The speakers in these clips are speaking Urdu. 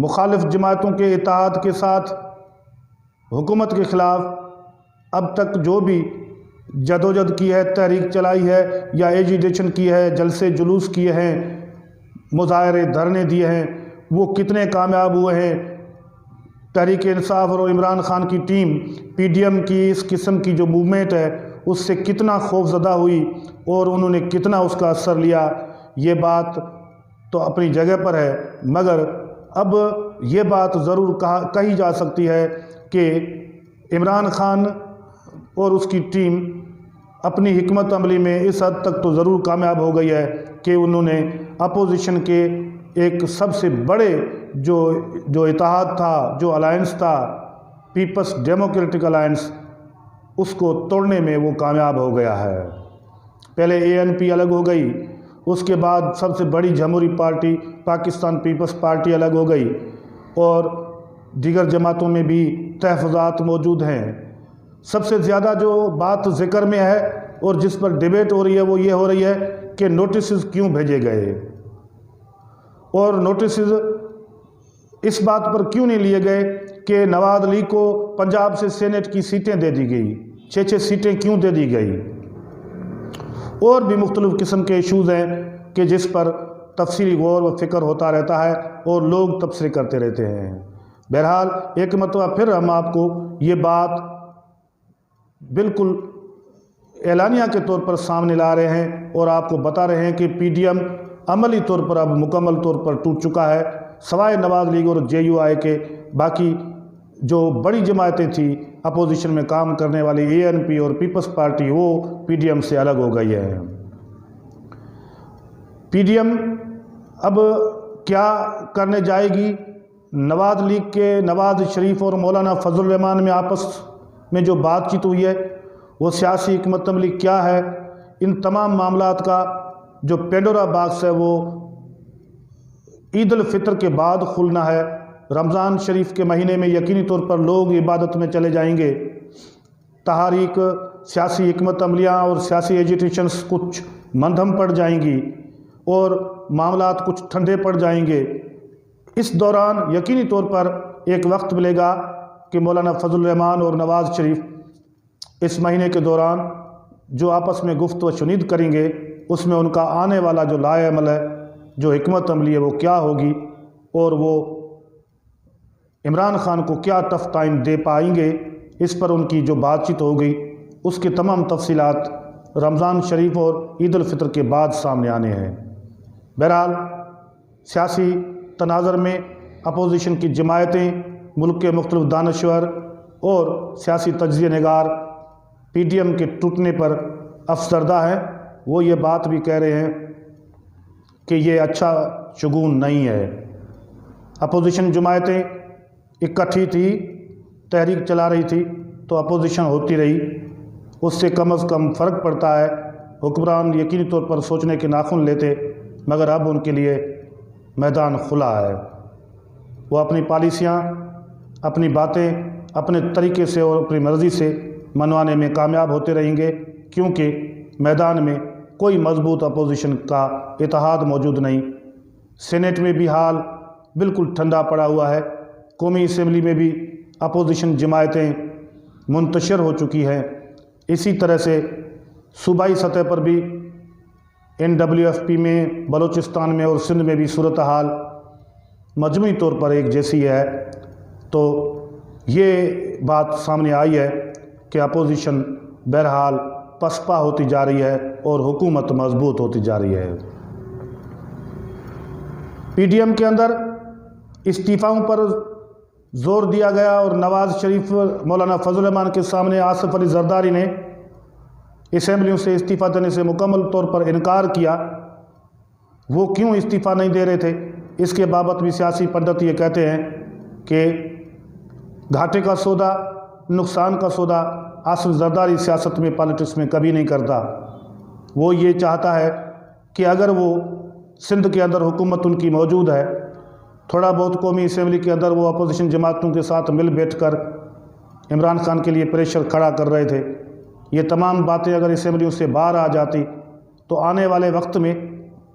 مخالف جماعتوں کے اتحاد کے ساتھ حکومت کے خلاف اب تک جو بھی جدوجہد کی ہے، تحریک چلائی ہے یا ایجیٹیشن کی ہے، جلسے جلوس کیے ہیں، مظاہرے دھرنے دیے ہیں، وہ کتنے کامیاب ہوئے ہیں؟ تحریک انصاف اور عمران خان کی ٹیم پی ڈی ایم کی اس قسم کی جو موومنٹ ہے اس سے کتنا خوف زدہ ہوئی اور انہوں نے کتنا اس کا اثر لیا، یہ بات تو اپنی جگہ پر ہے، مگر اب یہ بات ضرور کہی جا سکتی ہے کہ عمران خان اور اس کی ٹیم اپنی حکمت عملی میں اس حد تک تو ضرور کامیاب ہو گئی ہے کہ انہوں نے اپوزیشن کے ایک سب سے بڑے جو اتحاد تھا، جو الائنس تھا، پیپلز ڈیموکریٹک الائنس، اس کو توڑنے میں وہ کامیاب ہو گیا ہے۔ پہلے اے این پی الگ ہو گئی، اس کے بعد سب سے بڑی جمہوری پارٹی پاکستان پیپلز پارٹی الگ ہو گئی، اور دیگر جماعتوں میں بھی تحفظات موجود ہیں۔ سب سے زیادہ جو بات ذکر میں ہے اور جس پر ڈیبیٹ ہو رہی ہے وہ یہ ہو رہی ہے کہ نوٹسز کیوں بھیجے گئے، اور نوٹسز اس بات پر کیوں نہیں لیے گئے کہ نواز لیگ کو پنجاب سے سینٹ کی سیٹیں دے دی گئی، 6 سیٹیں کیوں دے دی گئی، اور بھی مختلف قسم کے ایشوز ہیں کہ جس پر تفصیلی غور و فکر ہوتا رہتا ہے اور لوگ تبصرے کرتے رہتے ہیں۔ بہرحال ایک مرتبہ پھر ہم آپ کو یہ بات بالکل اعلانیہ کے طور پر سامنے لا رہے ہیں اور آپ کو بتا رہے ہیں کہ پی ڈی ایم عملی طور پر اب مکمل طور پر ٹوٹ چکا ہے، سوائے نواز لیگ اور جے یو آئی کے باقی جو بڑی جماعتیں تھیں اپوزیشن میں کام کرنے والی اے این پی اور پیپلز پارٹی، وہ پی ڈی ایم سے الگ ہو گئی ہے۔ پی ڈی ایم اب کیا کرنے جائے گی؟ نواز لیگ کے نواز شریف اور مولانا فضل الرحمان میں آپس میں جو بات چیت ہوئی ہے وہ سیاسی حکمت عملی کیا ہے، ان تمام معاملات کا جو پینڈورا باکس ہے وہ عید الفطر کے بعد کھلنا ہے۔ رمضان شریف کے مہینے میں یقینی طور پر لوگ عبادت میں چلے جائیں گے، تحریک، سیاسی حکمت عملیاں اور سیاسی ایجیٹیشنز کچھ مندھم پڑ جائیں گی اور معاملات کچھ ٹھنڈے پڑ جائیں گے۔ اس دوران یقینی طور پر ایک وقت ملے گا کہ مولانا فضل الرحمان اور نواز شریف اس مہینے کے دوران جو آپس میں گفت و شنید کریں گے اس میں ان کا آنے والا جو لائحہ عمل ہے، جو حکمت عملی ہے، وہ کیا ہوگی اور وہ عمران خان کو کیا ٹف ٹائم دے پائیں گے، اس پر ان کی جو بات چیت ہوگی اس کی تمام تفصیلات رمضان شریف اور عید الفطر کے بعد سامنے آنے ہیں۔ بہرحال سیاسی تناظر میں اپوزیشن کی جماعتیں، ملک کے مختلف دانشور اور سیاسی تجزیہ نگار پی ڈی ایم کے ٹوٹنے پر افسردہ ہیں۔ وہ یہ بات بھی کہہ رہے ہیں کہ یہ اچھا شگون نہیں ہے۔ اپوزیشن جماعتیں اکٹھی تھی، تحریک چلا رہی تھی تو اپوزیشن ہوتی رہی، اس سے کم از کم فرق پڑتا ہے۔ حکمران یقینی طور پر سوچنے کے ناخن لیتے، مگر اب ان کے لیے میدان کھلا ہے، وہ اپنی پالیسیاں، اپنی باتیں اپنے طریقے سے اور اپنی مرضی سے منوانے میں کامیاب ہوتے رہیں گے، کیونکہ میدان میں کوئی مضبوط اپوزیشن کا اتحاد موجود نہیں۔ سینیٹ میں بھی حال بالکل ٹھنڈا پڑا ہوا ہے، قومی اسمبلی میں بھی اپوزیشن جماعتیں منتشر ہو چکی ہیں، اسی طرح سے صوبائی سطح پر بھی NWFP میں، بلوچستان میں اور سندھ میں بھی صورتحال مجموعی طور پر ایک جیسی ہے۔ تو یہ بات سامنے آئی ہے کہ اپوزیشن بہرحال پسپا ہوتی جا رہی ہے اور حکومت مضبوط ہوتی جا رہی ہے۔ پی ڈی ایم کے اندر استعفاؤں پر زور دیا گیا اور نواز شریف، مولانا فضل الرحمان کے سامنے آصف علی زرداری نے اسمبلیوں سے استعفیٰ دینے سے مکمل طور پر انکار کیا۔ وہ کیوں استعفیٰ نہیں دے رہے تھے، اس کے بابت بھی سیاسی پنڈت یہ کہتے ہیں کہ گھاٹے کا سودا، نقصان کا سودا آصف زرداری سیاست میں، پالیٹکس میں کبھی نہیں کرتا۔ وہ یہ چاہتا ہے کہ اگر وہ سندھ کے اندر حکومت ان کی موجود ہے، تھوڑا بہت قومی اسمبلی کے اندر وہ اپوزیشن جماعتوں کے ساتھ مل بیٹھ کر عمران خان کے لیے پریشر کھڑا کر رہے تھے، یہ تمام باتیں اگر اسمبلیوں سے باہر آ جاتی تو آنے والے وقت میں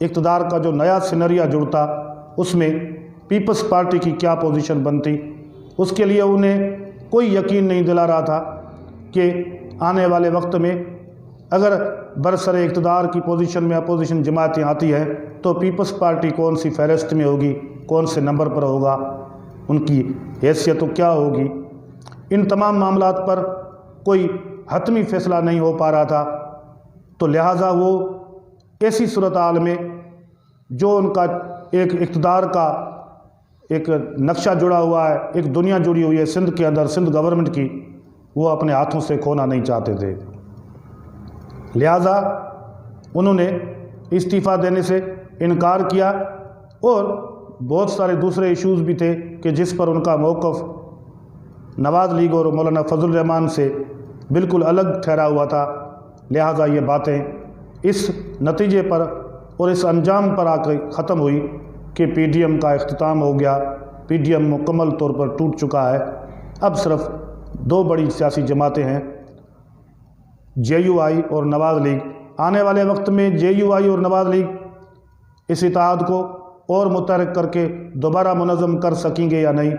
اقتدار کا جو نیا سینریو جڑتا، اس میں پیپلز پارٹی کی کیا پوزیشن بنتی۔ اس کے لیے انہیں کوئی یقین نہیں دلا رہا تھا کہ آنے والے وقت میں اگر برسر اقتدار کی پوزیشن میں اپوزیشن جماعتیں آتی ہیں تو پیپلز پارٹی کون سی فہرست میں ہوگی، کون سے نمبر پر ہوگا، ان کی حیثیت کیا ہوگی۔ ان تمام معاملات پر کوئی حتمی فیصلہ نہیں ہو پا رہا تھا، تو لہٰذا وہ ایسی صورتحال میں جو ان کا ایک اقتدار کا ایک نقشہ جڑا ہوا ہے، ایک دنیا جڑی ہوئی ہے سندھ کے اندر، سندھ گورنمنٹ کی، وہ اپنے ہاتھوں سے کھونا نہیں چاہتے تھے۔ لہٰذا انہوں نے استعفیٰ دینے سے انکار کیا، اور بہت سارے دوسرے ایشوز بھی تھے کہ جس پر ان کا موقف نواز لیگ اور مولانا فضل الرحمان سے بالکل الگ ٹھہرا ہوا تھا۔ لہٰذا یہ باتیں اس نتیجے پر اور اس انجام پر آ کے ختم ہوئی کہ پی ڈی ایم کا اختتام ہو گیا، پی ڈی ایم مکمل طور پر ٹوٹ چکا ہے۔ اب صرف دو بڑی سیاسی جماعتیں ہیں، جے یو آئی اور نواز لیگ۔ آنے والے وقت میں جے یو آئی اور نواز لیگ اس اتحاد کو اور متحرک کر کے دوبارہ منظم کر سکیں گے یا نہیں،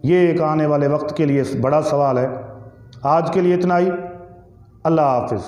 یہ ایک آنے والے وقت کے لیے بڑا سوال ہے۔ آج کے لیے اتنا ہی، اللہ حافظ۔